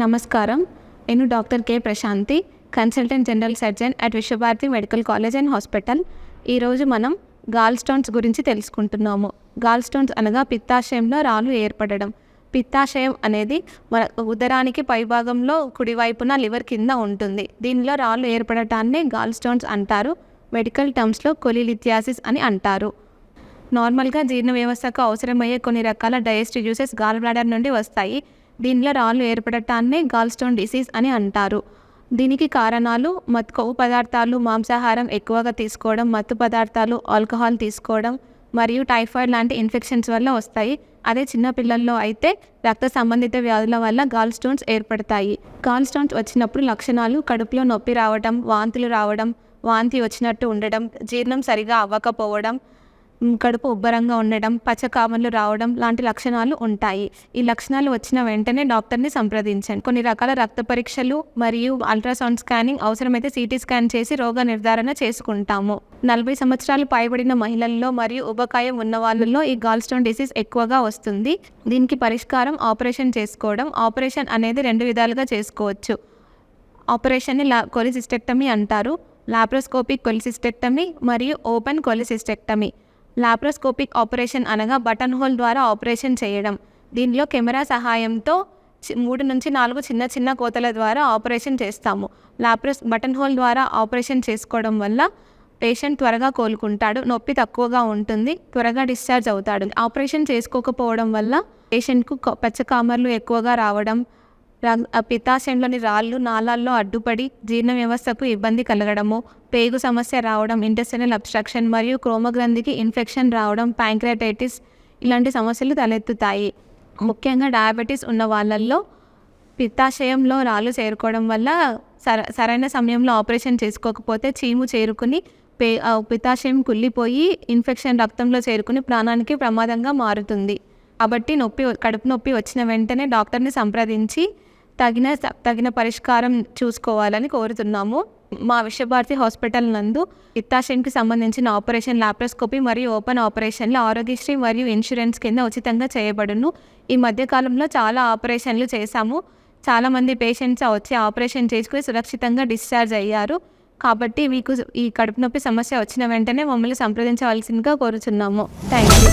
నమస్కారం. నేను doctor K Prashanthi, consultant general surgeon at Vishwabharati medical college and hospital. ఈరోజు మనం గాల్ స్టోన్స్ గురించి తెలుసుకుంటున్నాము. గాల్ స్టోన్స్ అనగా పిత్తాశయంలో రాళ్ళు ఏర్పడడం. పిత్తాశయం అనేది మన ఉదరానికి పైభాగంలో కుడివైపున లివర్ కింద ఉంటుంది. దీనిలో రాళ్ళు ఏర్పడటాన్ని గాల్ స్టోన్స్ అంటారు. మెడికల్ టర్మ్స్లో కొలిలిథియాసిస్ అని అంటారు. నార్మల్గా జీర్ణ వ్యవస్థకు అవసరమయ్యే కొన్ని రకాల డైజెస్టివ్ జ్యూసెస్ గాల్ బ్లాడర్ నుండి వస్తాయి. దీనిలో రాళ్ళు ఏర్పడటాన్ని గాల్ స్టోన్ డిసీజ్ అని అంటారు. దీనికి కారణాలు కొవ్వు పదార్థాలు, మాంసాహారం ఎక్కువగా తీసుకోవడం, మత్తు పదార్థాలు, ఆల్కహాల్ తీసుకోవడం మరియు టైఫాయిడ్ లాంటి ఇన్ఫెక్షన్స్ వల్ల వస్తాయి. అదే చిన్నపిల్లల్లో అయితే రక్త సంబంధిత వ్యాధుల వల్ల గాల్ స్టోన్స్ ఏర్పడతాయి. గాల్ స్టోన్స్ వచ్చినప్పుడు లక్షణాలు కడుపులో నొప్పి రావడం, వాంతులు రావడం, వాంతి వచ్చినట్టు ఉండడం, జీర్ణం సరిగా అవ్వకపోవడం, కడుపు ఉబ్బరంగా ఉండడం, పచ్చకామర్లు రావడం లాంటి లక్షణాలు ఉంటాయి. ఈ లక్షణాలు వచ్చిన వెంటనే డాక్టర్ని సంప్రదించండి. కొన్ని రకాల రక్త పరీక్షలు మరియు అల్ట్రాసౌండ్ స్కానింగ్, అవసరమైతే సిటీ స్కాన్ చేసి రోగ నిర్ధారణ చేసుకుంటాము. 40 సంవత్సరాలు పైబడిన మహిళల్లో మరియు ఉబకాయం ఉన్న వాళ్ళల్లో ఈ గాల్ స్టోన్ డిసీజ్ ఎక్కువగా వస్తుంది. దీనికి పరిష్కారం ఆపరేషన్ చేసుకోవడం. ఆపరేషన్ అనేది 2 విధాలుగా చేసుకోవచ్చు. ఆపరేషన్ని కొలిసిస్టెక్టమీ అంటారు. లాప్రోస్కోపిక్ కొలిసిస్టెక్టమీ మరియు ఓపెన్ కొలిసిస్టెక్టమీ. లాప్రోస్కోపిక్ ఆపరేషన్ అనగా బటన్ హోల్ ద్వారా ఆపరేషన్ చేయడం. దీనిలో కెమెరా సహాయంతో 3 నుంచి 4 చిన్న చిన్న కోతల ద్వారా ఆపరేషన్ చేస్తాము. బటన్ హోల్ ద్వారా ఆపరేషన్ చేసుకోవడం వల్ల పేషెంట్ త్వరగా కోలుకుంటాడు, నొప్పి తక్కువగా ఉంటుంది, త్వరగా డిశ్చార్జ్ అవుతాడు. ఆపరేషన్ చేసుకోకపోవడం వల్ల పేషెంట్కు పచ్చకామర్లు ఎక్కువగా రావడం, పిత్తాశయంలోని రాళ్ళు నాళాల్లో అడ్డుపడి జీర్ణ వ్యవస్థకు ఇబ్బంది కలగడము, పేగు సమస్య రావడం, ఇంటెస్టైనల్ అబ్స్ట్రక్షన్ మరియు క్రోమగ్రంథికి ఇన్ఫెక్షన్ రావడం, ప్యాంక్రియాటైటిస్ ఇలాంటి సమస్యలు తలెత్తుతాయి. ముఖ్యంగా డయాబెటీస్ ఉన్న వాళ్ళల్లో పిత్తాశయంలో రాళ్ళు చేరుకోవడం వల్ల సరైన సమయంలో ఆపరేషన్ చేసుకోకపోతే చీము చేరుకుని పిత్తాశయం కుళ్ళిపోయి ఇన్ఫెక్షన్ రక్తంలో చేరుకుని ప్రాణానికి ప్రమాదంగా మారుతుంది. కాబట్టి కడుపు నొప్పి వచ్చిన వెంటనే డాక్టర్ని సంప్రదించి తగిన పరిష్కారం చూసుకోవాలని కోరుతున్నాము. మా విశ్వభారతి హాస్పిటల్ నందు పిత్తాశయంకి సంబంధించిన ఆపరేషన్ లాప్రోస్కోపీ మరియు ఓపెన్ ఆపరేషన్లు ఆరోగ్యశ్రీ మరియు ఇన్సూరెన్స్ కింద ఉచితంగా చేయబడును. ఈ మధ్యకాలంలో చాలా ఆపరేషన్లు చేశాము. చాలామంది పేషెంట్స్ వచ్చి ఆపరేషన్ చేసుకుని సురక్షితంగా డిశ్చార్జ్ అయ్యారు. కాబట్టి మీకు ఈ కడుపు నొప్పి సమస్య వచ్చిన వెంటనే మమ్మల్ని సంప్రదించవలసిందిగా కోరుచున్నాము. Thank you.